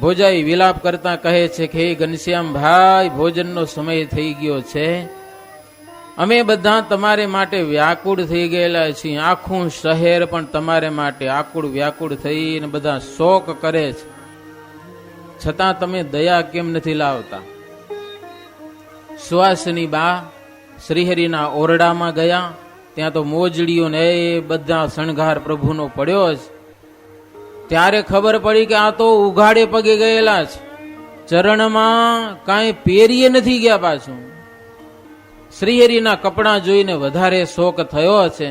ભોજાઈ વિલાપ કરતા કહે છે કે હે ઘનશ્યામ ભાઈ, ભોજનનો સમય થઈ ગયો છે, અમે બધા તમારે માટે વ્યાકુળ થઈ ગયેલા છીએ. આખું શહેર પણ તમારે માટે આકુળ વ્યાકુળ થઈને બધા શોક કરે છે, છતાં તમે દયા કેમ નથી લાવતા? સુવાસની બા શ્રીહરિના ઓરડામાં ગયા. ત્યાં તો મોજડીઓ ને એ બધા શણગાર પ્રભુનો પડ્યો છે. ત્યારે ખબર પડી કે આ તો ઉઘાડે પગે ગયેલા છે, ચરણમાં કાંઈ પહેરીએ નથી ગયા. પાછું શ્રીહરિના કપડાં જોઈને વધારે શોક થયો છે.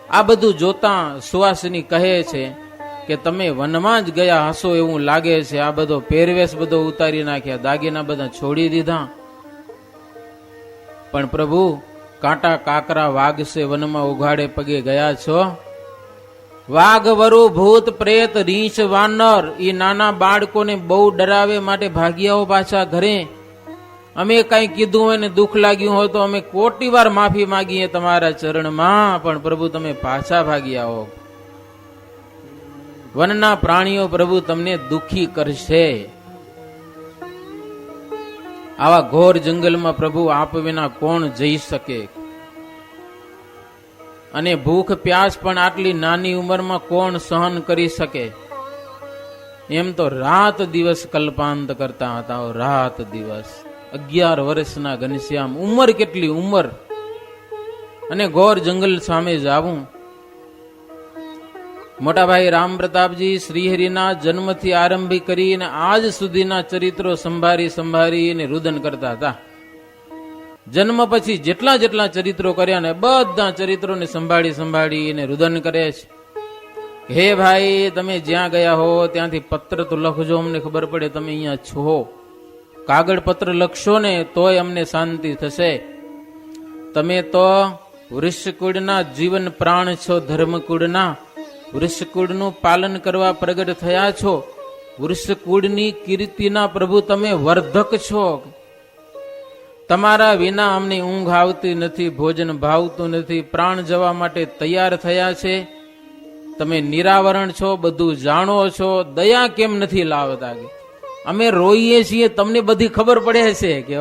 આ બધું જોતા સુવાસની કહે છે કે તમે વનમાં જ ગયા હશો એવું લાગે છે. આ બધો પહેરવેશ બધો ઉતારી નાખ્યા, દાગીના બધા છોડી દીધા. પણ પ્રભુ, કાંટા કાકરા વાગશે, વનમાં ઉઘાડે પગે ગયા છો. વાઘ વરુ ભૂત પ્રેત રીંછ વાનર એ નાના બાળકોને બહુ ડરાવે માટે ભાગ્યાઓ પાછા ઘરે. અમે કઈ કીધું હોય ને દુઃખ લાગ્યું હોય તો અમે કોટી વાર માફી માંગીએ તમારા ચરણમાં, પણ પ્રભુ તમે પાછા ભાગી આવો. વનના પ્રાણીઓ પ્રભુ તમને દુઃખી કરશે. આવા ઘોર જંગલમાં પ્રભુ આપ વિના કોણ જઈ શકે? અને ભૂખ પ્યાસ પણ આટલી નાની ઉંમરમાં કોણ સહન કરી શકે? એમ તો રાત દિવસ કલ્પાંત કરતા હતા. રાત દિવસ 11 વર્ષના ઘનશ્યામ, ઉંમર કેટલી ઉંમર! અને ઘોર જંગલ સામે જાવું. મોટાભાઈ રામ પ્રતાપજી શ્રીહરિના જન્મથી આરંભી કરીને આજ સુધીના ચરિત્રો સંભાળીને રુદન કરતા હતા. જન્મ પછી જેટલા જેટલા ચરિત્રો કર્યા ને બધા ચરિત્રોને સંભાળીને રુદન કરે છે. હે ભાઈ, તમે જ્યાં ગયા હો ત્યાંથી પત્ર તો લખજો, અમને ખબર પડે તમે અહીંયા છો. કાગળ પત્ર લખશો ને તોય અમને શાંતિ થશે. તમે તો વૃષકુળના જીવન પ્રાણ છો, ધર્મકુળના. વૃષકુળનું પાલન કરવા પ્રગટ થયા છો. વૃષકુળની કીર્તિના પ્રભુ તમે વર્ધક છો. તમારા વિના અમને ઊંઘ આવતી નથી, ભોજન ભાવતું નથી, પ્રાણ જવા માટે તૈયાર થયા છે. તમે નિરાવરણ છો, બધું જાણો છો, દયા કેમ નથી લાવતા? અમે રોઈએ છીએ, તમને બધી ખબર પડે છે કે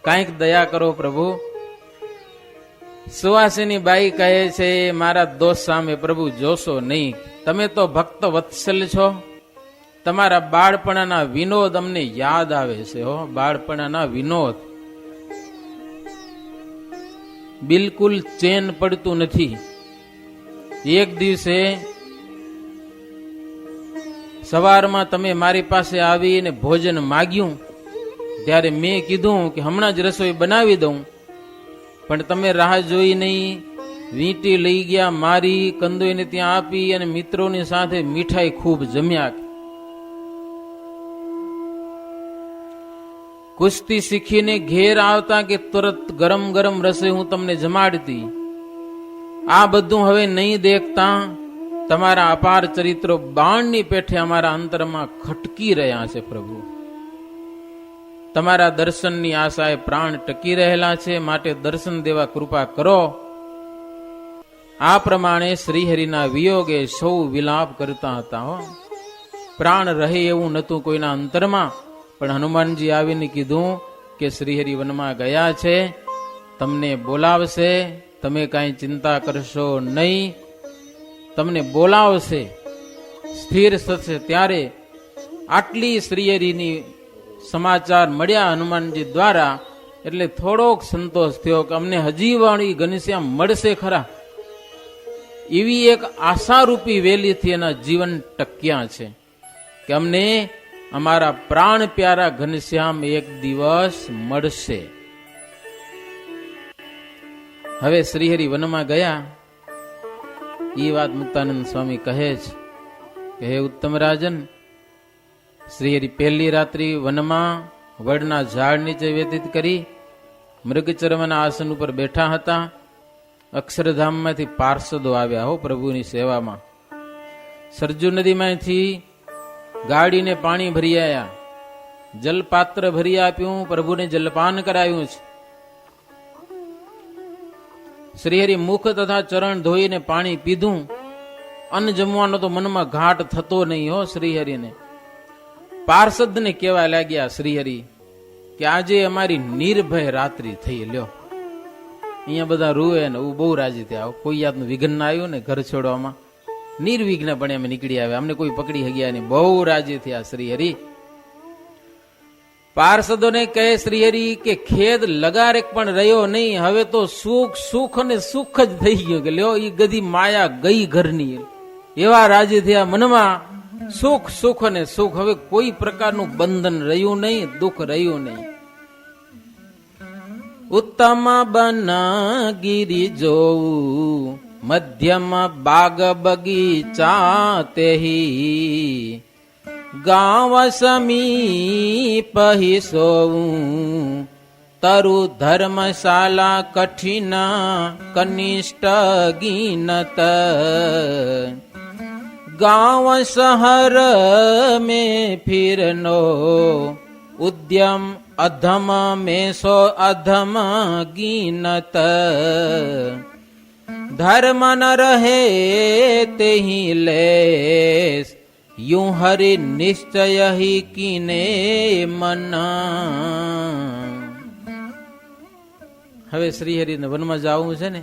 કાંઈક દયા કરો પ્રભુ. સુવાસિની બાઈ કહે છે, મારા દોષ સામે પ્રભુ જોશો નહીં. તમે તો ભક્ત વત્સલ છો. તમારા બાળપણાના વિનોદ અમને યાદ આવે છે. બાળપણાના વિનોદ બિલકુલ ચેન પડતું નથી. એક દિવસે સવારમાં તમે મારી પાસે આવીને ભોજન માગ્યું, ત્યારે મેં કીધું કે હમણાં જ રસોઈ બનાવી દઉં, પણ તમે રાહ જોઈ નહીં. વીંટી લઈ ગયા મારી, કંદોઈને ત્યાં આપી અને મિત્રોની સાથે મીઠાઈ ખૂબ જમ્યા. કુસ્તી શીખીને ઘેર આવતા કે તરત ગરમ ગરમ રસોઈ હું તમને જમાડતી. આ બધું હવે નહીં દેખતા તમારા અપાર ચરિત્રો બાણની પેઠે અમારા અંતરમાં ખટકી રહ્યા છે. પ્રભુ, તમારા દર્શનની આશાએ પ્રાણ ટકી રહેલા છે, માટે દર્શન દેવા કૃપા કરો. આ પ્રમાણે શ્રીહરિના વિયોગે સૌ વિલાપ કરતા હતા. પ્રાણ રહે એવું નતું કોઈના અંતરમાં. પણ હનુમાનજી આવીને કીધું કે શ્રીહરિ વનમાં ગયા છે, તમને બોલાવશે, તમે કાંઈ ચિંતા કરશો નહીં, તમને બોલાવશે, સ્થિર થશે. ત્યારે આટલી શ્રીહરિની સમાચાર મળ્યા હનુમાનજી દ્વારા, એટલે થોડોક સંતોષ થયો કે અમને હજી વાળી ઘનશ્યામ મળશે ખરા. એવી એક આશારૂપી વેલીથી એના જીવન ટક્યા છે કે અમને અમારા પ્રાણ પ્યારા ઘનશ્યામ એક દિવસ મળશે. હવે શ્રીહરિ વનમાં ગયા. એ વાત મુક્તાનંદ સ્વામી કહે છે કે હે ઉત્તમ રાજન, શ્રીહરિ પહેલી રાત્રિ વનમાં વડના ઝાડ નીચે વ્યતીત કરી. મૃગચર્મના આસન ઉપર બેઠા હતા. અક્ષરધામમાંથી પાર્ષદો આવ્યા પ્રભુની સેવામાં. સરજુ નદીમાંથી ગાડીને પાણી ભરી આવ્યા, જલપાત્ર ભરી આપ્યું, પ્રભુને જલપાન કરાવ્યું છે. શ્રીહરિ મુખ તથા ચરણ ધોઈને પાણી પીધું. અન્ન જમવાનો તો મનમાં ઘાટ થતો નહીં શ્રીહરિને. પાર્ષદને કહેવા લાગ્યા શ્રીહરિ કે આજે અમારી નિર્ભય રાત્રિ થઈ. લ્યો અહીંયા બધા રૂએ ને બહુ રાજી થયા. કોઈ જાતનું વિઘ્ન ના આવ્યું ને ઘર છોડવામાં, નિર્વિઘ્ન પણ અમે નીકળી આવ્યા, અમને કોઈ પકડી હગ્યા નહીં. બહુ રાજી થયા શ્રીહરિ. પાર્ષદોને કહે શ્રીહરિ કે ખેદ લગારેક પણ રહ્યો નહીં, હવે તો સુખ સુખ અને સુખ જ થઈ ગયું. કે લ્યો એ ગધી માયા ગઈ ઘરની. એવા રાજી થયા મનમાં, સુખ સુખ અને સુખ. હવે કોઈ પ્રકારનું બંધન રહ્યું નહીં, દુઃખ રહ્યું નહીં. ઉત્તમ બન ગિરી જોવું, મધ્યમ બાગ બગીચા તેહી, ગાવ સમીપ હિ સોવું, તરુ ધર્મશાલા કઠિન કનિષ્ઠ ગીનત, ગાવ શહર में फिरनो, उद्यम अधम में सो अधम गीनत, धर्म न रहे तेहि लेस, यूं हरि निश्चय ही कीने मना. હવે શ્રીહરિને વનમાં જવું છે ને,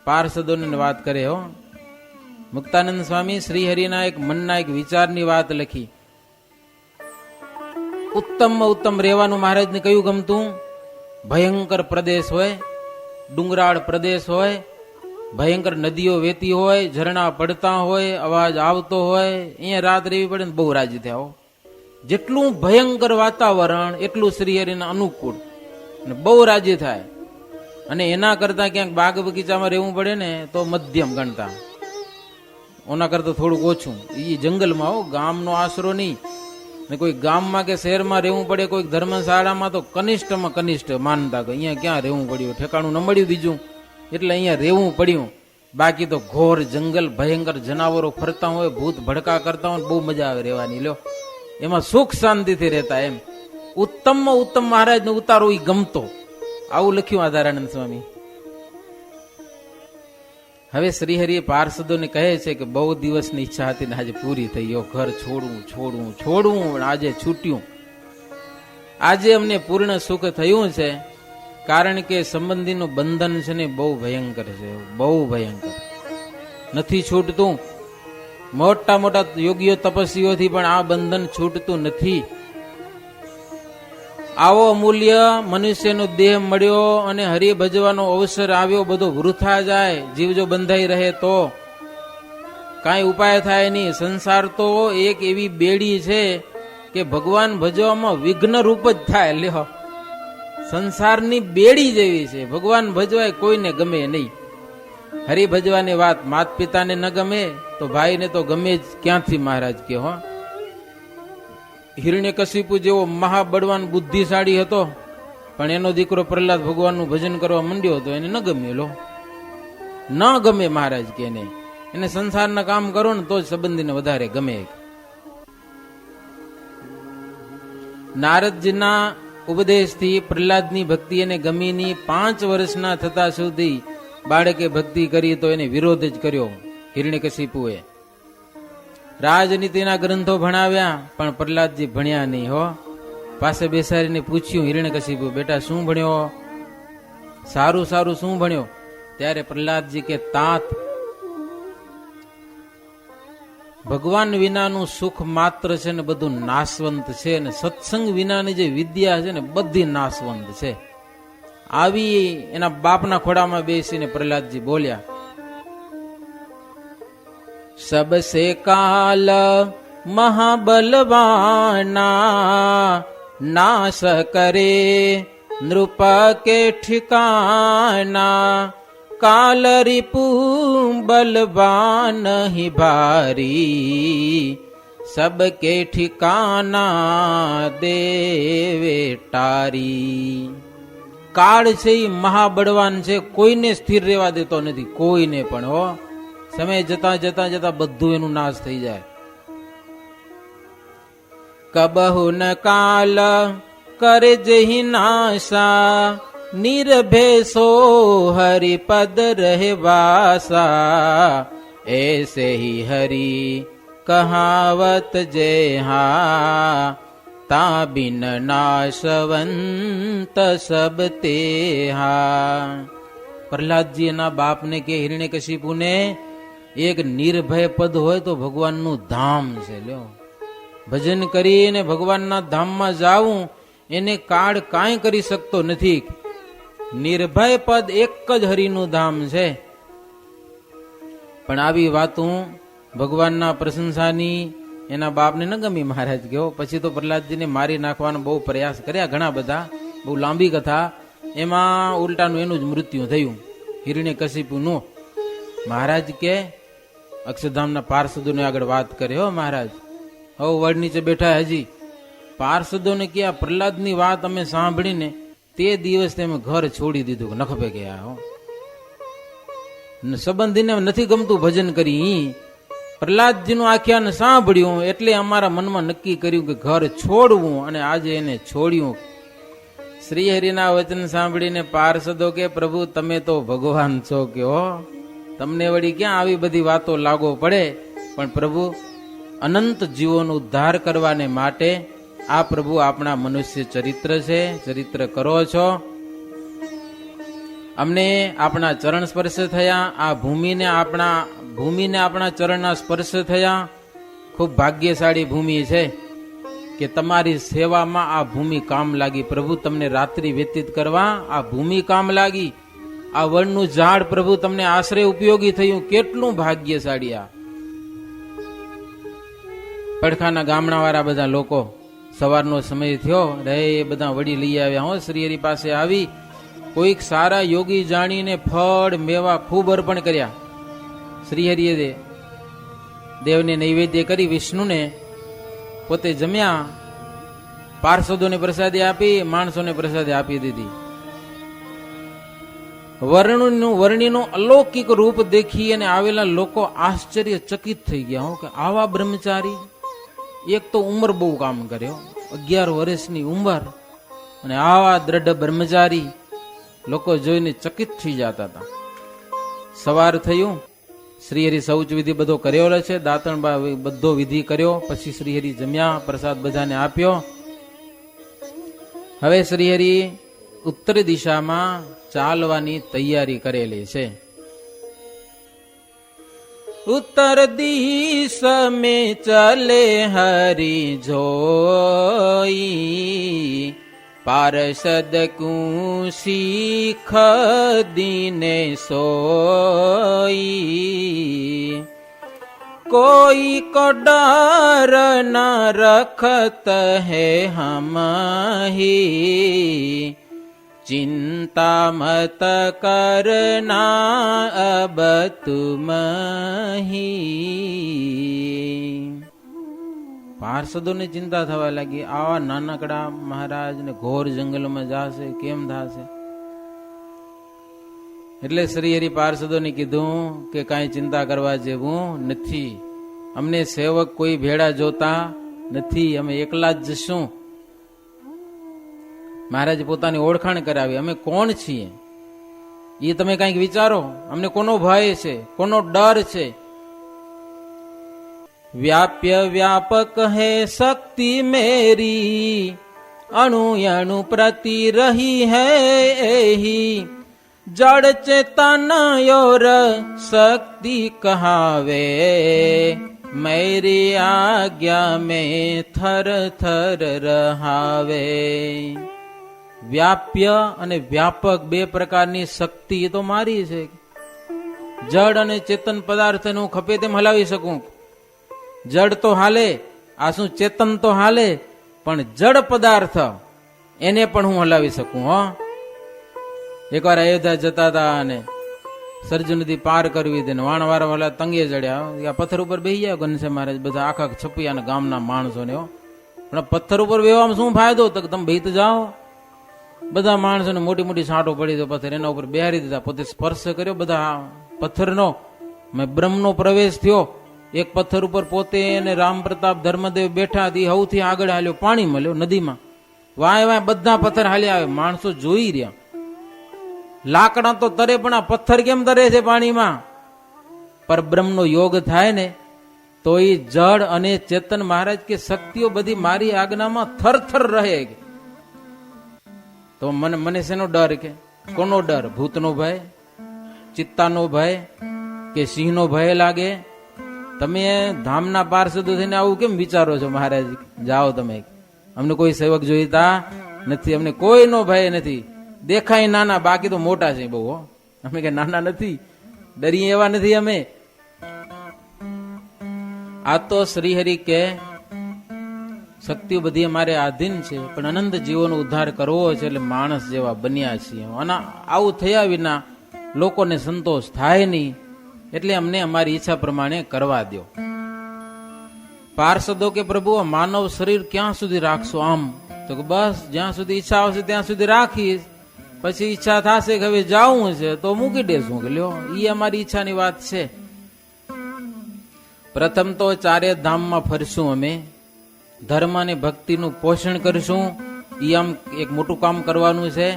પાર્ષદોને વાત કરે હો. મુક્તાનંદ સ્વામી શ્રીહરિના એક મનના એક વિચારની વાત લખી. ઉત્તમ રહેવાનું મહારાજને કયું ગમતું? ભયંકર પ્રદેશ હોય, ડુંગરાળ પ્રદેશ હોય, ભયંકર નદીઓ વહેતી હોય, ઝરણા પડતા હોય, અવાજ આવતો હોય, અહીંયા રાત રહેવી પડે ને બહુ રાજી થયા હો. જેટલું ભયંકર વાતાવરણ એટલું શ્રીહરિને અનુકૂળ ને બહુ રાજી થાય. અને એના કરતા ક્યાંક બાગ બગીચામાં રહેવું પડે ને તો મધ્યમ ગણતા, ઓના કરતા થોડુંક ઓછું. એ જંગલમાં હો, ગામનો આશરો નહીં. ને કોઈ ગામમાં કે શહેરમાં રહેવું પડે, કોઈ ધર્મશાળામાં તો કનિષ્ઠમાં કનિષ્ઠ માનતા કે અહીંયા ક્યાં રહેવું પડ્યું, ઠેકાણું ન મળ્યું બીજું, એટલે અહીંયા રહેવું પડ્યું. બાકી તો ઘોર જંગલ, ભયંકર જનાવરો ફરતા હોય, ભૂત ભડકા કરતા હોય, બહુ મજા આવે રહેવાની. લ્યો એમાં સુખ શાંતિથી રહેતા. એમ ઉત્તમમાં ઉત્તમ મહારાજને ઉતારો એ ગમતો. આવું લખ્યું આધારાનંદ સ્વામી. હવે શ્રીહરિ પાર્ષદોને કહે છે કે બહુ દિવસની ઈચ્છા હતી ને આજે પૂરી થઈ. ઘર છોડવું આજે છૂટ્યું. આજે અમને પૂર્ણ સુખ થયું છે, કારણ કે સંબંધીનું બંધન છે ને બહુ ભયંકર છે, બહુ ભયંકર નથી છૂટતું. મોટા મોટા યોગીઓ તપસ્વીઓથી પણ આ બંધન છૂટતું નથી. આવો અમૂલ્ય મનુષ્યનો દેહ મળ્યો અને હરિ ભજવાનો અવસર આવ્યો, બધો વૃથા જાય. જીવ જો બંધાઈ રહે તો કાંઈ ઉપાય થાય નહીં. સંસાર તો એક એવી બેડી છે કે ભગવાન ભજવામાં વિઘ્ન રૂપ જ થાય. લ્યો સંસારની બેડી જેવી છે, ભગવાન ભજવાય કોઈને ગમે નહીં. હરિ ભજવાની વાત માત પિતાને ન ગમે તો ભાઈને તો ગમે જ ક્યાંથી મહારાજ કે. હો હિરણ્યકશિપુ જેવો મહાબળવાન બુદ્ધિશાળી હતો, પણ એનો દીકરો પ્રહલાદ ભગવાનનું ભજન કરવા માંડ્યો હતો, એને ન ગમે. લો ન ગમે મહારાજ કે એને સંસારના કામ કરો ને તો જ સંબંધીને વધારે ગમે. નારદજીના ઉપદેશથી પ્રહલાદની ભક્તિ એને ગમીની. 5 વર્ષના થતા સુધી બાળકે ભક્તિ કરી તો એને વિરોધ જ કર્યો હિરણ્યકશિપુએ. રાજનીતિના ગ્રંથો ભણાવ્યા પણ પ્રહલાદજી ભણ્યા નહીં. હો પાસે બેસાડીને પૂછ્યું હિરણ્યકશિપુ, બેટા શું ભણ્યો? સારું શું ભણ્યો? ત્યારે પ્રહલાદજી કે તાત ભગવાન વિનાનું સુખ માત્ર છે ને બધું નાશવંત છે, ને સત્સંગ વિનાની જે વિદ્યા છે ને બધી નાશવંત છે. આવી એના બાપના ખોડામાં બેસીને પ્રહલાદજી બોલ્યા. सबसे काल महाबलवाना, नाश करे नृप के ठिकाना, काल रिपु बलवान ही भारी, सबके ठिकाना देवे टारी. કાળ છે એ મહાબળવાન છે, કોઈને સ્થિર રહેવા દેતો નથી, કોઈને પણ. હો સમય જતા જતા જતા બધું એનું નાશ થઈ જાય. કબહુ ન કાલ કરે જહી નાશા, નિર્ભેસો હરિપદ રહેવાસા, એસે હી હરિ કહાવત જે હા તા બિન નાશવંત સબ તે હા. પ્રહલાદજી એના બાપને કે હિરણ્યકશિપુને એક નિર્ભય પદ હોય તો ભગવાનનું ધામ છે. લ્યો, ભજન કરીને ભગવાનના ધામમાં જાવું એને કાળ કાંઈ કરી શકતો નથી. નિર્ભય પદ એક જ હરિનું ધામ છે. પણ આવી વાતો ભગવાનના પ્રશંસાની એના બાપને ન ગમી. મહારાજ ગયો પછી તો પ્રહલાદજીને મારી નાખવાનો બહુ પ્રયાસ કર્યા, ઘણા બધા, બહુ લાંબી કથા. એમાં ઉલટાનું એનું જ મૃત્યુ થયું, હિરણ્યકશિપુનું. મહારાજ કે અક્ષરધામના પાર્ષદોને આગળ વાત કરે, હો મહારાજ, હવે વડ નીચે બેઠા હજી પાર્ષદોને કે આ પ્રહલાદની વાત અમે સાંભળીને તે દિવસ અમે ઘર છોડી દીધું, નખપે ગયા. હો, સંબંધીને નથી ગમતું ભજન કરી. પ્રહલાદજીનું આખ્યાન સાંભળ્યું એટલે અમારા મનમાં નક્કી કર્યું કે ઘર છોડવું, અને આજે એને છોડ્યું. શ્રી હરિના વચન સાંભળીને પાર્ષદો કે પ્રભુ તમે તો ભગવાન છો કે હો, તમને વળી ક્યાં આવી બધી વાતો લાગો પડે. પણ પ્રભુ અનંત જીવોનો ઉદ્ધાર કરવાને માટે આ પ્રભુ આપણા મનુષ્ય ચરિત્ર છે, ચરિત્ર કરો છો. અમને આપણા ચરણ સ્પર્શ થયા, આ ભૂમિને આપણા ચરણના સ્પર્શ થયા. ખૂબ ભાગ્યશાળી ભૂમિ છે કે તમારી સેવામાં આ ભૂમિ કામ લાગી. પ્રભુ તમને રાત્રિ વ્યતીત કરવા આ ભૂમિ કામ લાગી. આ વડનું ઝાડ પ્રભુ તમને આશ્રય ઉપયોગી થયું. કેટલું ભાગ્યશાળી. આ પડખાના ગામડા વાળા બધા લોકો સવારનો સમય થયો રે એ બધા વડી લઈ આવ્યા. હો, શ્રીહરિ પાસે આવી કોઈક સારા યોગી જાણીને ફળ મેવા ખૂબ અર્પણ કર્યા. શ્રીહરિએ દેવને નૈવેદ્ય કરી વિષ્ણુને પોતે જમ્યા. પાર્ષદોને પ્રસાદી આપી, માણસોને પ્રસાદી આપી દીધી. વર્ણિનું અલૌકિક રૂપ દેખી અને આવેલા લોકો આશ્ચર્યચકિત થઈ ગયા. હો, કે આવા બ્રહ્મચારી, એક તો ઉંમર બહુ કામ કર્યો, 11 વર્ષની ઉંમર, અને આવા દ્રઢ બ્રહ્મચારી લોકો જોઈને ચકિત થઈ જતા હતા. સવાર થયું, શ્રીહરિ શૌચ વિધિ બધો કર્યો છે, દાંતણ બધો વિધિ કર્યો. પછી શ્રીહરિ જમ્યા, પ્રસાદ બધાને આપ્યો. હવે શ્રીહરિ ઉત્તર દિશામાં ચાલવાની તૈયારી કરેલી છે. ઉત્તર દિશ મેં ચલે હરિ જોઈ, પાર્ષદ કું શીખ દીને સોઈ, કોઈ કો ડર ન રખત હૈ હમ હી, ચિંતા મત કરના અબ તુમ હી. પાર્ષદોને ચિંતા થવા લાગી, આવા નાનકડા મહારાજ ને ઘોર જંગલમાં જાશે, કેમ થાશે? એટલે શ્રીહરિ પાર્ષદોને કીધું કે કાંઈ ચિંતા કરવા જેવું નથી, અમને સેવક કોઈ ભેળા જોતા નથી, અમે એકલા જ જશું. મહારાજ પોતાની ઓળખાણ કરાવી, અમે કોણ છીએ એ તમે કંઈક વિચારો. અમને કોનો ભય છે, કોનો ડર છે? વ્યાપ્ય વ્યાપક હે શક્તિ મેરી, અણુ અણુ પ્રતિ રહી હૈ એહી, જડ ચેતન યોર શક્તિ કહાવે, મેરી આજ્ઞા में થર થર રહાવે. વ્યાપ્ય અને વ્યાપક બે પ્રકારની શક્તિ એ તો મારી છે. જડ અને ચેતન પદાર્થને હું ખપે તેમ હલાવી શકું. જડ તો હાલે, આ શું ચેતન તો હાલે, પણ જડ પદાર્થ એને પણ હું હલાવી શકું. હો, એકવાર અયોધ્યા જતા હતા અને સરજુ નદી પાર કરવી હતી, વાણવાળા વાળા તંગે ચડ્યા, પથ્થર ઉપર બેસી ગયા ઘનશ્યામ મહારાજ, બધા આખા છપિયા ગામના માણસો ને. પણ પથ્થર ઉપર બેવામાં શું ફાયદો? તો તમે બેહી તો જાઓ. બધા માણસોને મોટી મોટી છાંટો પડી તો પથ્થર એના ઉપર બેહારી દીધા. પોતે સ્પર્શ કર્યો બધા પથ્થરનો, બ્રહ્મનો પ્રવેશ થયો. એક પથ્થર ઉપર પોતે અને રામ પ્રતાપ ધર્મદેવ બેઠા હતી, સૌથી આગળ હાલ્યો, પાણી મળ્યો નદીમાં. વાય વાય બધા પથ્થર હાલ્યા આવે, માણસો જોઈ રહ્યા. લાકડા તો તરે પણ આ પથ્થર કેમ તરે છે પાણીમાં? પર બ્રહ્મનો યોગ થાય ને તો તો એ જળ અને ચેતન મહારાજ કે શક્તિઓ બધી મારી આજ્ઞામાં થરથર રહે. તો મને શેનો ડર કે કોનો ડર? ભૂતનો ભય, ચિત્તાનો ભય કે સિંહનો ભય લાગે? તમે ધામના પાર્ષદો થઈને આવું કેમ વિચારો છો? મહારાજ જાઓ તમે, અમને કોઈ સેવક જોઈતા નથી, અમને કોઈનો ભય નથી. દેખાય નાના, બાકી તો મોટા છે બહુ. અમે કે નાના નથી, ડરીએ એવા નથી અમે. આ તો શ્રીહરિ કે શક્તિઓ બધી અમારે આધીન છે, પણ અનંત જીવોનો ઉદ્ધાર કરવો છે, એટલે માણસ જેવા બન્યા છીએ. અને આવું થયા વિના લોકોને સંતોષ થાય નહીં, એટલે અમને અમારી ઈચ્છા પ્રમાણે કરવા દો. પાર્ષદો કે પ્રભુ માનવ શરીર ક્યાં સુધી રાખશો? આમ તો બસ જ્યાં સુધી ઈચ્છા આવશે ત્યાં સુધી રાખીશ, પછી ઈચ્છા થશે કે હવે જાવું છે તો મૂકી દેશું. કે લ્યો, ઈ અમારી ઈચ્છાની વાત છે. પ્રથમ તો ચારે ધામમાં ફરશું અમે, ધર્મ અને ભક્તિનું પોષણ કરશું. ઈ આમ એક મોટું કામ કરવાનું છે,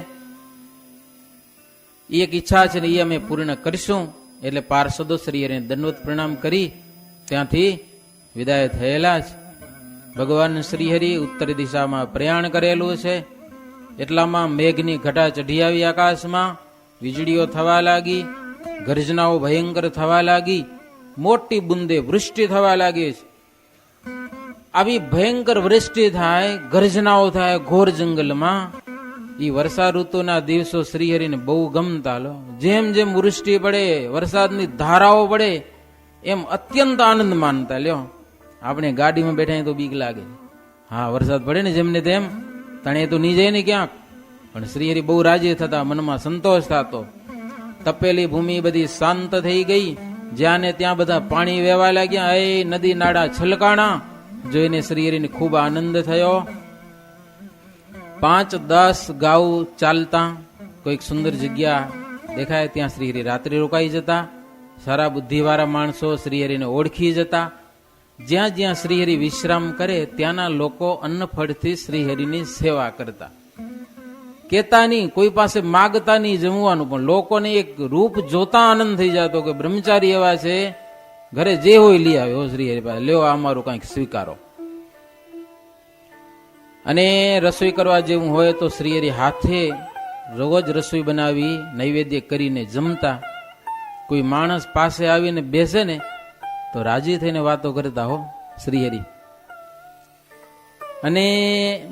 એક ઈચ્છા છે ને એ અમે પૂર્ણ કરશું. એટલે પાર્ષદો શ્રીહરિને દંડવત પ્રણામ કરી ત્યાંથી વિદાય થયેલા છે. ભગવાન શ્રીહરિ ઉત્તર દિશામાં પ્રયાણ કરેલું છે. એટલામાં મેઘની ઘટા ચઢી આવી આકાશમાં, વીજળીઓ થવા લાગી, ગર્જનાઓ ભયંકર થવા લાગી, મોટી બુંદે વૃષ્ટિ થવા લાગી છે. આવી ભયંકર વૃષ્ટિ થાય, ગર્જનાઓ થાય ઘોર જંગલમાં. એ વર્ષા ઋતુના દિવસો શ્રીહરિને બહુ ગમતા. લો, જેમ જેમ વૃષ્ટિ પડે, વરસાદની ધારાઓ પડે, એમ અત્યંત આનંદ માનતા. લ્યો, આપણે ગાડીમાં બેઠા તો બીક લાગે. હા, વરસાદ પડે ને જેમને તેમ, તણે તો નહીં જાય ને ક્યાંક. પણ શ્રીહરિ બહુ રાજી થતા, મનમાં સંતોષ થતો. તપેલી ભૂમિ બધી શાંત થઈ ગઈ. જ્યાં ને ત્યાં બધા પાણી વહેવા લાગ્યા. એ નદી નાળા છલકાણા જોઈને શ્રીહરિને ખૂબ આનંદ થયો. 5-10 ગાઉ ચાલતા કોઈક સુંદર જગ્યા દેખાય, ત્યાં શ્રીહરિ રાત્રિ રોકાઈ જતા. સારા બુદ્ધિવાળા માણસો શ્રીહરિને ઓળખી જતા. જ્યાં જ્યાં શ્રીહરિ વિશ્રામ કરે ત્યાંના લોકો અન્ન ફળથી શ્રીહરિની સેવા કરતા. કેતા નહીં, કોઈ પાસે માગતા નહીં જમવાનું, પણ લોકોને એક રૂપ જોતા આનંદ થઈ જતો કે બ્રહ્મચારી એવા છે, ઘરે જે હોય લઈ આવ્યો શ્રીહરિ પાસે, લ્યો અમારું કંઈક સ્વીકારો. અને રસોઈ કરવા જેવું હોય તો શ્રીહરિ હાથે રોજ રસોઈ બનાવી નૈવેદ્ય કરીને જમતા. કોઈ માણસ પાસે આવીને બેસે ને તો રાજી થઈને વાતો કરતા હો શ્રીહરિ. અને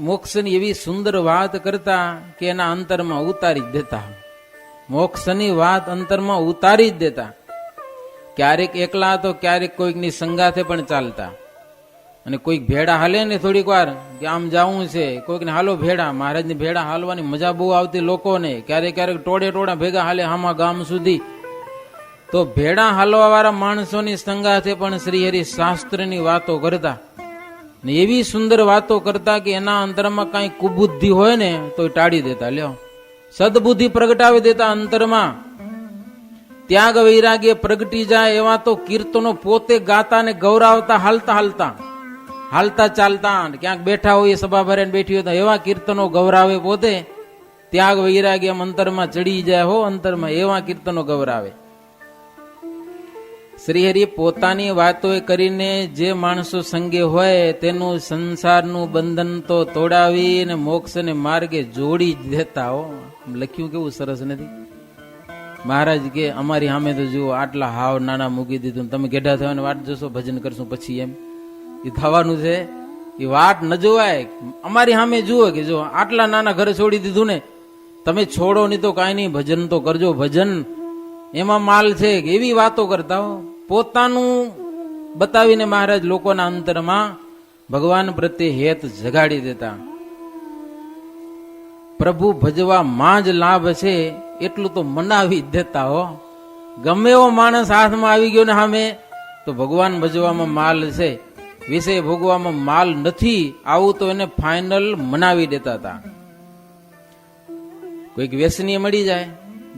મોક્ષની એવી સુંદર વાત કરતા કે એના અંતરમાં ઉતારી જ દેતા. મોક્ષની વાત અંતરમાં ઉતારી જ દેતા. ક્યારેક એકલા તો ક્યારેક કોઈકની સંગાથે પણ ચાલતા. અને કોઈક ભેડા હાલે ને થોડીક વાર કે આમ જાવું છે, કોઈકને હાલો ભેડા. મહારાજની ભેડા હાલવાની મજા બહુ આવતી લોકોને. ક્યારેક ક્યારેક ટોળે ભેગા હાલે હામા ગામ સુધી. તો ભેડા હાલવા વાળા માણસોની સંગાથે પણ શ્રીહરિ શાસ્ત્રની વાતો કરતા. ને એવી સુંદર વાતો કરતા કે એના અંતરમાં કઈ કુબુદ્ધિ હોય ને તો ટાળી દેતા. લ્યો, સદબુદ્ધિ પ્રગટાવી દેતા અંતરમાં. ત્યાગ વૈરાગ્ય પ્રગટી જાય એવા તો કીર્તનો પોતે ગાતા ને ગૌરાવતા. હાલતા ચાલતા, ક્યાંક બેઠા હોય સભા ભરીને બેઠી હોય તો એવા કીર્તનો ગૌરાવે પોતે. ત્યાગ વૈરાગ્ય અંતરમાં ચડી જાય હો, અંતરમાં એવા કીર્તનો ગૌરાવે. શ્રીહરિ પોતાની વાતો કરીને જે માણસો સંગે હોય તેનું સંસારનું બંધન તો તોડાવીને મોક્ષને માર્ગે જોડી જ દેતા હો. લખ્યું કેવું સરસ નથી? મહારાજ કે અમારી સામે તો જુઓ, આટલા હાવ નાના મૂકી દીધું, તમે ગેઢા થવાની વાટ જોશો, ભજન કરશું પછી. એમ એ થવાનું છે? એ વાટ ન જોવાય. અમારી સામે જુઓ કે જો આટલા નાના ઘરે છોડી દીધું ને, તમે છોડો નહીં તો કાંઈ નહીં, ભજન તો કરજો. ભજન એમાં માલ છે. એવી વાતો કરતા હો. પોતાનું બતાવીને મહારાજ લોકોના અંતરમાં ભગવાન પ્રત્યે હેત જગાડી દેતા. પ્રભુ ભજવા માં જ લાભ છે એટલું તો મનાવી જ દેતા હો. ગમે એવો માણસ હાથમાં આવી ગયો ને સામે, તો ભગવાન ભજવામાં માલ છે, વિષય ભોગવામાં માલ નથી, આવું તો એને ફાઇનલ મનાવી દેતા હતા. કોઈક વ્યસની મળી જાય,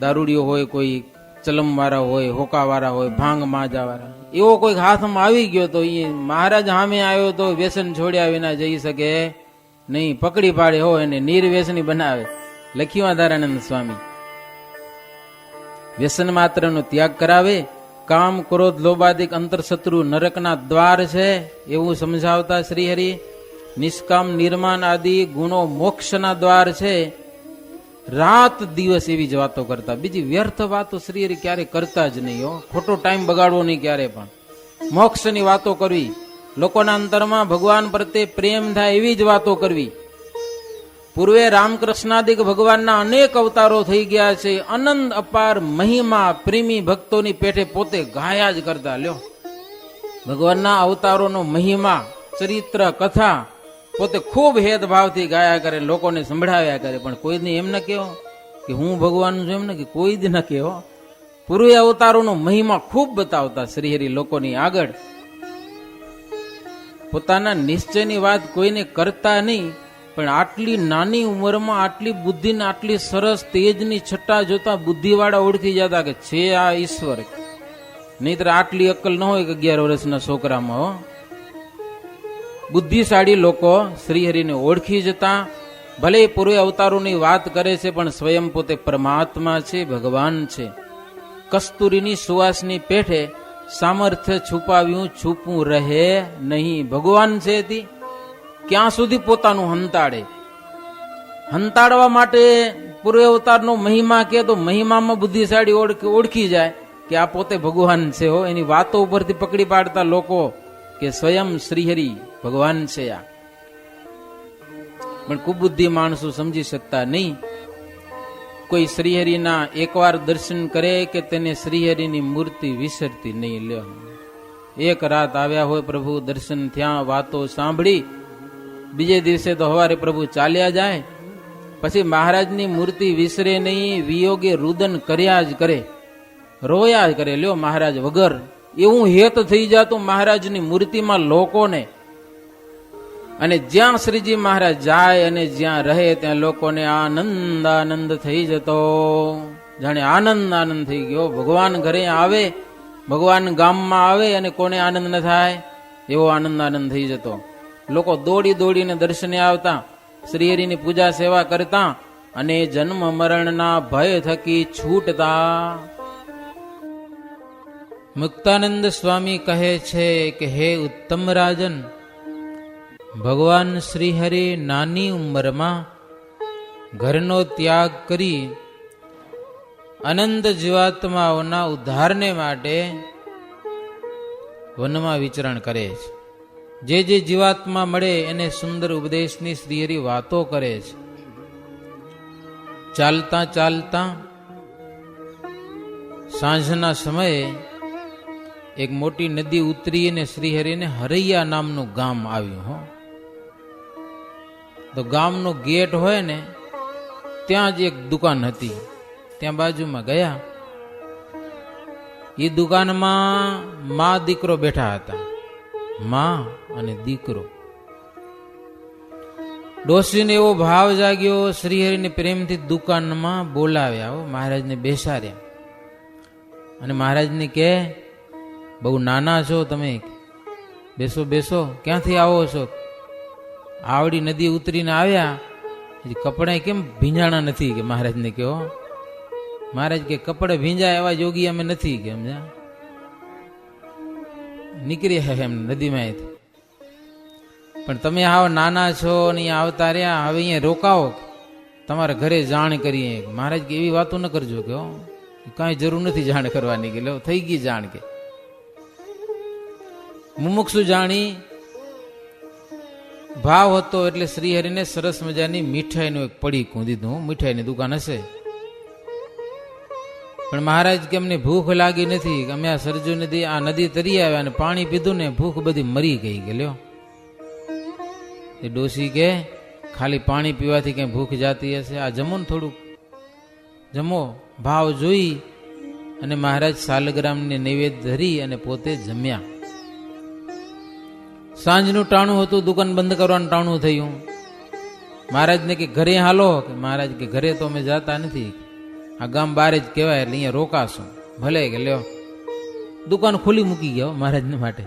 દારૂડિયો હોય, કોઈ ચલમ વાળા હોય, હોકા વાળા હોય, ભાંગ માજા વાળા, એવો કોઈક હાથમાં આવી ગયો તો એ મહારાજ સામે આવ્યો તો વ્યસન છોડ્યા વિના જઈ શકે નહીં. પકડી પાડે હો એને, નિર્વ્યસની બનાવે. લખ્યું આધારાનંદ સ્વામી. વ્યસન માત્રનો ત્યાગ કરાવે, કામ ક્રોધ લોભાદિક અંતરશત્રુ નરકના દ્વાર છે એવું સમજાવતા શ્રીહરિ નિષ્કામ નિર્માણ આદિ ગુણો મોક્ષના દ્વાર છે. રાત દિવસ એવી જ વાતો કરતા, બીજી વ્યર્થ વાતો શ્રીહરિ ક્યારે કરતા જ નહીં હો. ખોટો ટાઈમ બગાડવો નહીં ક્યારે પણ. મોક્ષની વાતો કરવી, લોકોના અંતરમાં ભગવાન પ્રત્યે પ્રેમ થાય એવી જ વાતો કરવી. પૂર્વે રામકૃષ્ણાદિક ભગવાનના અનેક અવતારો થઈ ગયા છે. અનંત અપાર મહિમા પ્રેમી ભક્તોની પેઠે પોતે ગાયા જ કરતા. લ્યો, ભગવાનના અવતારોનો મહિમા, ચરિત્ર, કથા પોતે ખૂબ હેદભાવથી ગાયા કરે, લોકોને સંભળાવ્યા કરે. પણ કોઈ દી એમ ન કહો કે હું ભગવાન છું, એમ ને કે કોઈ દી ન કહો. પૂર્વે અવતારોનો મહિમા ખૂબ બતાવતા શ્રીહરિ લોકોની આગળ. પોતાના નિશ્ચયની વાત કોઈને કરતા નહીં, પણ આટલી નાની ઉંમરમાં આટલી બુદ્ધિને આટલી સરસ તેજની છટ્ટા જોતા બુદ્ધિવાળા ઓળખી જતા કે છે આ ઈશ્વર. નહીતર આટલી અક્કલ ન હોય કે 11 વર્ષના છોકરામાં. હો, બુદ્ધિશાળી લોકો શ્રીહરિને ઓળખી જતા. ભલે પૂર્વે અવતારોની વાત કરે છે, પણ સ્વયં પોતે પરમાત્મા છે, ભગવાન છે. કસ્તુરીની સુવાસની પેઠે સામર્થ્ય છુપાવ્યું છુપું રહે નહીં. ભગવાન છે તે ક્યાં સુધી પોતાનું હંતાડવા માટે પૂર્વે અવતારનો મહિમા કે તો મહિમામાં બુદ્ધિશાળી ઓળખી જાય કે આ પોતે ભગવાન છે. હો, એની વાતો ઉપરથી પકડી પાડતા લોકો કે સ્વયં શ્રીહરિ ભગવાન છે. આ પણ કુબુદ્ધિ માણસો સમજી શકતા નહીં. કોઈ શ્રીહરિના એકવાર દર્શન કરે કે તેને શ્રીહરિની મૂર્તિ વિસરતી નહીં. લ્યો, એક રાત આવ્યા હોય પ્રભુ, દર્શન થયા, વાતો સાંભળી, બીજે દિવસે તો સવારે પ્રભુ ચાલ્યા જાય. પછી મહારાજની મૂર્તિ વિસરે નહીં, વિયોગે રુદન કર્યા જ કરે, રોયા જ કરે. લ્યો, મહારાજ વગર એવું હેત થઈ જતું મહારાજની મૂર્તિમાં લોકોને. અને જ્યાં શ્રીજી મહારાજ જાય અને જ્યાં રહે ત્યાં લોકોને આનંદ આનંદ થઈ જતો. જાણે આનંદ આનંદ થઈ ગયો. ભગવાન ઘરે આવે, ભગવાન ગામમાં આવે અને કોને આનંદ ન થાય એવો આનંદ આનંદ થઈ જતો. લોકો દોડી દોડીને દર્શને આવતા, શ્રીહરિની પૂજા સેવા કરતા અને જન્મ મરણના ભય થકી છૂટતા. મુક્તાનંદ સ્વામી કહે છે કે હે ઉત્તમ રાજન, ભગવાન શ્રીહરિ નાની ઉંમરમાં ઘરનો ત્યાગ કરી અનંત જીવાત્માઓના ઉદ્ધારને માટે વનમાં વિચરણ કરે છે. જે જીવાત્મા મળે એને સુંદર ઉપદેશની શ્રીહરિ વાતો કરે છે. ચાલતા ચાલતા સાંજના સમયે એક મોટી નદી ઉતરી અને શ્રીહરિને હરૈયા નામનું ગામ આવ્યું. હો, તો ગામનો ગેટ હોય ને ત્યાં જ એક દુકાન હતી. ત્યાં બાજુમાં ગયા. એ દુકાનમાં મા દીકરો બેઠા હતા. મા અને દીકરો. ડોશીને એવો ભાવ જાગ્યો, શ્રીહરિને પ્રેમથી દુકાનમાં બોલાવ્યા. મહારાજને બેસાડ્યા અને મહારાજને કહે, બહુ નાના છો તમે, બેસો બેસો. ક્યાંથી આવો છો? આવડી નદી ઉતરીને આવ્યા, કપડા કેમ ભીંજાણા નથી? કે મહારાજને કહો. મહારાજ કે કપડે ભીંજાય એવા યોગી અમે નથી. કે સમજ્યા, નીકળી એમ નદીમાં. પણ તમે આવો નાના છો ને અહીંયા આવતા રહ્યા, હવે અહીંયા રોકાવો, તમારા ઘરે જાણ કરીએ. મહારાજ કે એવી વાતો ન કરજો. કે કાંઈ જરૂર નથી જાણ કરવાની. કે લો, થઈ ગઈ જાણ. કે મુમુક્ષુ જાણી ભાવ હતો એટલે શ્રીહરિને સરસ મજાની મીઠાઈનું એક પડીકું દીધું. મીઠાઈની દુકાન હશે. પણ મહારાજ કે અમને ભૂખ લાગી નથી. અમે આ સરજુ નદી, આ નદી તરી આવ્યા અને પાણી પીધું ને ભૂખ બધી મરી ગઈ. કે લ્યો, એ ડોશી કે ખાલી પાણી પીવાથી કઈ ભૂખ જાતી હશે? આ જમો ને, થોડુંક જમો. ભાવ જોઈ અને મહારાજ સાલગ્રામને નૈવેદ્ય ધરી અને પોતે જમ્યા. સાંજનું ટાણું હતું, દુકાન બંધ કરવાનું ટાણું થયું. મહારાજને કે ઘરે હાલો. કે મહારાજ કે ઘરે તો અમે જાતા નથી, આ ગામ બારે જ કહેવાય, એટલે અહીંયા રોકાશું. ભલે. કે લ્યો, દુકાન ખુલ્લી મૂકી ગયા મહારાજને માટે.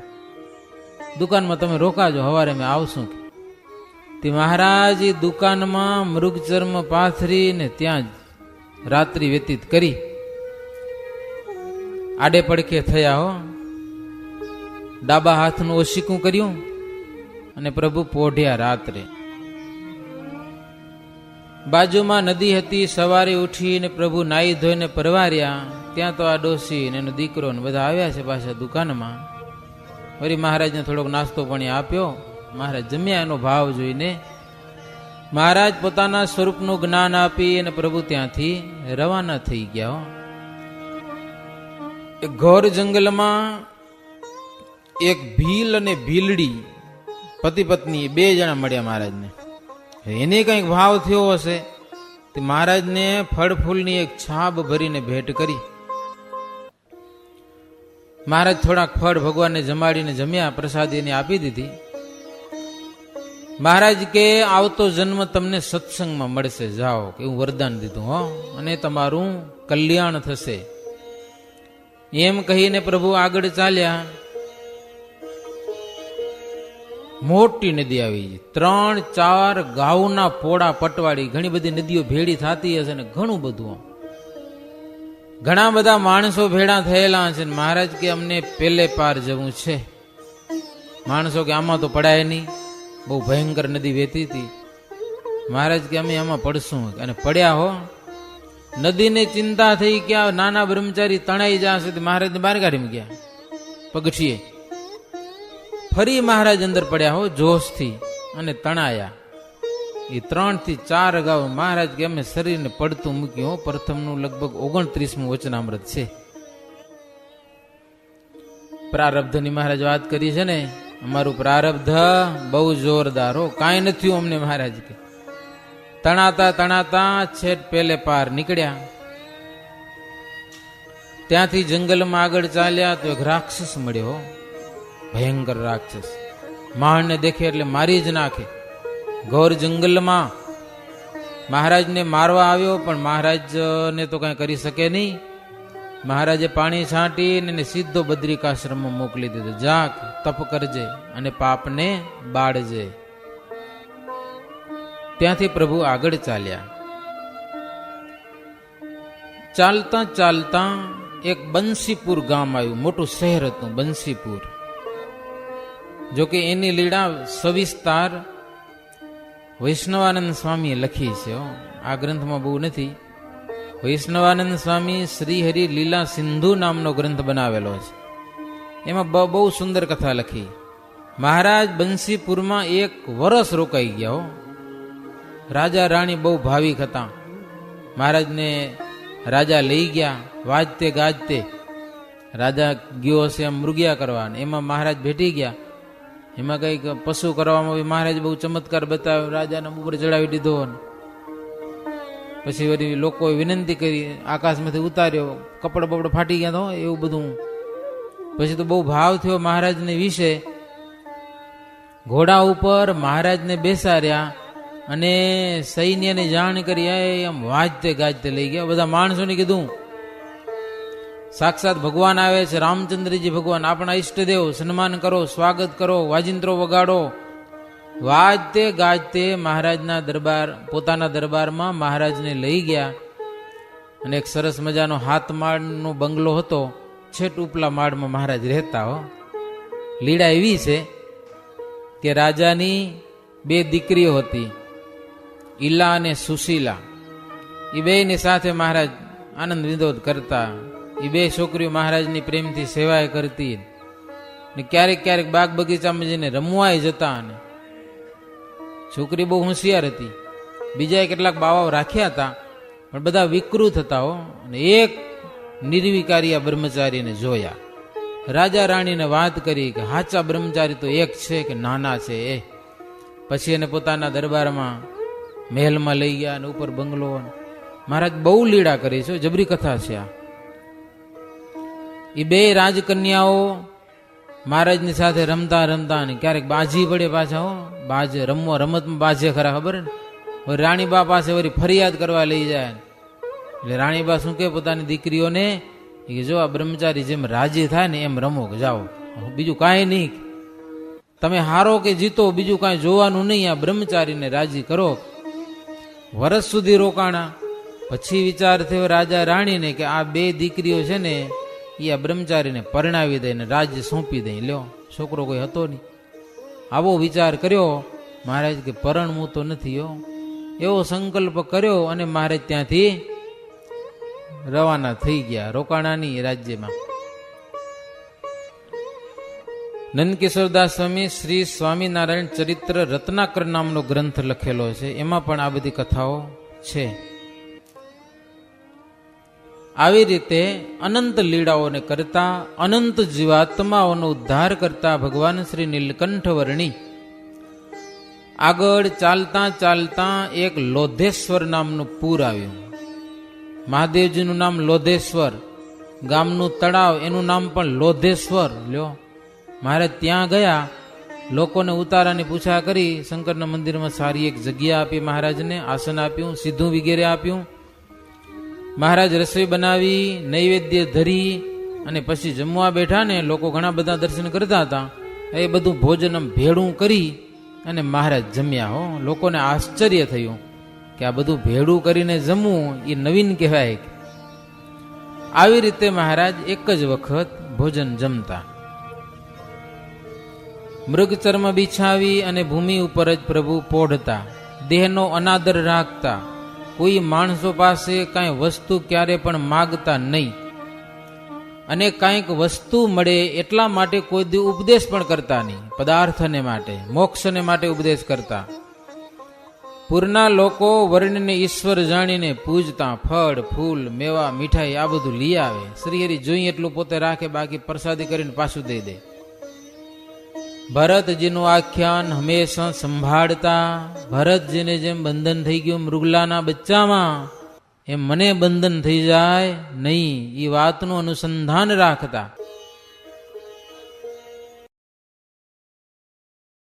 દુકાનમાં તમે રોકાજો, સવારે અમે આવશું. તે મહારાજ દુકાનમાં મૃગચર્મ પાથરીને ત્યાં જ રાત્રિ વ્યતીત કરી. આડે પડખે થયા હો. ડાબા હાથનું ઓશીકું કર્યું અને પ્રભુ પોઢ્યા રાત્રે. બાજુમાં નદી હતી. સવારે ઉઠીને પ્રભુ નાઈ ધોઈને પરવાર્યા. ત્યાં તો આ ડોસી ને એનો દીકરો ને બધા આવ્યા છે પાછા દુકાનમાં. વળી મહારાજને થોડોક નાસ્તો પાણી આપ્યો. મહારાજ જમ્યા. એનો ભાવ જોઈને મહારાજ પોતાના સ્વરૂપનું જ્ઞાન આપી અને પ્રભુ ત્યાંથી રવાના થઈ ગયા. ઘોર જંગલમાં એક ભીલ અને ભીલડી પતિ પત્ની બે જણા મળ્યા મહારાજને. એને કંઈક ભાવ થયો હશે તે મહારાજને ફળ ફૂલની એક છાબ ભરીને ભેટ કરી. મહારાજ થોડાક ફળ ભગવાનને જમાડીને જમ્યા. પ્રસાદી એને આપી દીધી. મહારાજ કે આવતો જન્મ તમને સત્સંગમાં મળશે, જાઓ કે એવું વરદાન દીધું હો, અને તમારું કલ્યાણ થશે. એમ કહીને પ્રભુ આગળ ચાલ્યા. મોટી નદી આવી. 3-4 ગાઉના પોળા પટવાળી ઘણી બધી નદીઓ ભેળી થતી હશે ને ઘણું બધું. ઘણા બધા માણસો ભેળા થયેલા છે. મહારાજ કે અમને પેલે પાર જવું છે. માણસો કે આમાં તો પડાય નહીં, બહુ ભયંકર નદી વહેતી હતી. મહારાજ કે અમે આમાં પડશું. અને પડ્યા હો. નદીને ચિંતા થઈ કે આ નાના બ્રહ્મચારી તણાઈ જશે. મહારાજને બહાર કાઢી મૂક્યા પગથિયે. ફરી મહારાજ અંદર પડ્યા હો જોશથી અને તણાયા. એ 3-4 ગાવ મહારાજ કે અમે શરીરને પડતું મૂક્યું. પ્રથમનું લગભગ 29મું વચનામૃત છે. પ્રારબ્ધની મહારાજ વાત કરી છે ને. અમારું પ્રારબ્ધ બહુ જોરદાર હો, કાંઈ નથી અમને. મહારાજ કે તણાતા તણાતા છેટ પેલે પાર નીકળ્યા. ત્યાંથી જંગલમાં આગળ ચાલ્યા તો એક રાક્ષસ મળ્યો. ભયંકર રાક્ષસ. માણને દેખે એટલે મારી જ નાખે. ઘોર જંગલમાં મહારાજને મારવા આવ્યો, પણ મહારાજને તો કઈ કરી શકે નહીં. મહારાજે પાણી છાંટીને એને સીધો બદ્રિકાશ્રમમાં મોકલી દીધો. જા તપ કરજે અને પાપને બાળજે. ત્યાંથી પ્રભુ આગળ ચાલ્યા. ચાલતા ચાલતા એક બંસીપુર ગામ આવ્યું. મોટું શહેર હતું બંસીપુર. જોકે એની લીલા સવિસ્તાર વૈષ્ણવાનંદ સ્વામીએ લખી છે. આ ગ્રંથમાં બહુ નથી. વૈષ્ણવાનંદ સ્વામી શ્રીહરિ લીલા સિંધુ નામનો ગ્રંથ બનાવેલો છે. એમાં બહુ સુંદર કથા લખી. મહારાજ બંસીપુરમાં 1 વર્ષ રોકાઈ ગયા. રાજા રાણી બહુ ભાવિક હતા. મહારાજને રાજા લઈ ગયા વાજતે ગાજતે. રાજા ગયો હશે એમ મૃગ્યા કરવા. એમાં મહારાજ ભેટી ગયા. એમાં કઈક પશુ કરવામાં મહારાજ બહુ ચમત્કાર બતાવ્યો. રાજાને ઉપર ચડાવી દીધો. પછી વળી લોકોએ વિનંતી કરી, આકાશમાંથી ઉતાર્યો. કપડ બપડ ફાટી ગયા તો એવું બધું. પછી તો બહુ ભાવ થયો મહારાજને વિશે. ઘોડા ઉપર મહારાજને બેસાડ્યા અને સૈન્યને જાણ કરી. એમ વાજતે ગાજતે લઈ ગયા. બધા માણસોને કીધું સાક્ષાત ભગવાન આવે છે, રામચંદ્રજી ભગવાન, આપણા ઈષ્ટદેવ, સન્માન કરો, સ્વાગત કરો, વાજિંત્રો વગાડો. વાજતે ગાજતે મહારાજના દરબાર, પોતાના દરબારમાં મહારાજને લઈ ગયા. અને એક સરસ મજાનો 7 માળનો બંગલો હતો. છેટ ઉપલા માળમાં મહારાજ રહેતા. લીડા એવી છે કે રાજાની 2 દીકરીઓ હતી, ઈલા અને સુશીલા. એ બેની સાથે મહારાજ આનંદ વિનોદ કરતા. એ 2 છોકરીઓ મહારાજની પ્રેમથી સેવાય કરતી. ને ક્યારેક ક્યારેક બાગ બગીચામાં જઈને રમવાય જતા. અને છોકરી બહુ હોશિયાર હતી. બીજા કેટલાક બાવાઓ રાખ્યા હતા, પણ બધા વિકૃત હતા. અને એક નિર્વિકારી બ્રહ્મચારીને જોયા. રાજા રાણીને વાત કરી કે હાચા બ્રહ્મચારી તો એક છે કે નાના છે એ. પછી એને પોતાના દરબારમાં મહેલમાં લઈ ગયા અને ઉપર બંગલો. મહારાજ બહુ લીડા કરી છે. જબરી કથા છે આ. એ 2 રાજકન્યાઓ મહારાજની સાથે રમતા રમતા ને ક્યારેક બાજી પડે પાછા. બાજે રમવા, રમતમાં બાજે ખરા, ખબર ને. રાણીબા પાસે વળી ફરિયાદ કરવા લઈ જાય. એટલે રાણીબા શું કે પોતાની દીકરીઓને કે જો આ બ્રહ્મચારી જેમ રાજી થાય ને એમ રમો, જાઓ, બીજું કાંઈ નહીં. તમે હારો કે જીતો બીજું કાંઈ જોવાનું નહીં. આ બ્રહ્મચારીને રાજી કરો. વર્ષ સુધી રોકાણા. પછી વિચાર થયો રાજા રાણીને કે આ 2 દીકરીઓ છે ને એ આ બ્રહ્મચારીને પરણાવી દે ને રાજ્ય સોંપી દે. લ્યો, છોકરો કોઈ હતો નહીં. આવો વિચાર કર્યો મહારાજ કે પરણવું તો નથી હો. એવો સંકલ્પ કર્યો અને મહારાજ ત્યાંથી રવાના થઈ ગયા, રોકાણાની રાજ્યમાં. નંદકિશોરદાસ સ્વામી શ્રી સ્વામિનારાયણ ચરિત્ર રત્નાકર નામનો ગ્રંથ લખેલો છે, એમાં પણ આ બધી કથાઓ છે. આવી રીતે અનંત લીળાઓને કરતા, અનંત જીવાત્માઓનો ઉદ્ધાર કરતા ભગવાન શ્રી નીલકંઠ વર્ણી આગળ ચાલતા ચાલતા એક લોધેશ્વર નામનું પૂર આવ્યું. મહાદેવજીનું નામ લોધેશ્વર, ગામનું તળાવ એનું નામ પણ લોધેશ્વર. લ્યો, મહારાજ ત્યાં ગયા, લોકોને ઉતારાની પૂછા કરી, શંકરના મંદિરમાં સારી એક જગ્યા આપી, મહારાજને આસન આપ્યું, સીધું વગેરે આપ્યું. મહારાજ રસોઈ બનાવી, નૈવેદ્ય ધરી અને પછી જમવા બેઠા ને લોકો ઘણા બધા દર્શન કરતા હતા. એ બધું ભોજન ભેળું કરી અને મહારાજ જમ્યા. હો, લોકોને આશ્ચર્ય થયું કે આ બધું ભેળું કરીને જમવું એ નવીન કહેવાય. આવી રીતે મહારાજ એક જ વખત ભોજન જમતા. મૃગચર્મ બિછાવી અને ભૂમિ ઉપર જ પ્રભુ પોઢતા, દેહનો અનાદર રાખતા, કોઈ માણસો પાસે કાંઈ વસ્તુ ક્યારે પણ માગતા નહીં, અને કાંઈક વસ્તુ મળે એટલા માટે કોઈ દી ઉપદેશ પણ કરતા નહીં. પદાર્થને માટે, મોક્ષને માટે ઉપદેશ કરતા. પૂરના લોકો વર્ણને ઈશ્વર જાણીને પૂજતા. ફળ, ફૂલ, મેવા, મીઠાઈ આ બધું લઈ આવે. શ્રીહરિ જોઈએ એટલું પોતે રાખે, બાકી પ્રસાદી કરીને પાછું દઈ દે. ભરતજીનું આખ્યાન હંમેશા સંભાળતા. ભરતજીને જેમ બંધન થઈ ગયું મૃગલાના બચ્ચામાં, એમ મને બંધન થઈ જાય નહીં, એ વાતનું અનુસંધાન રાખતા.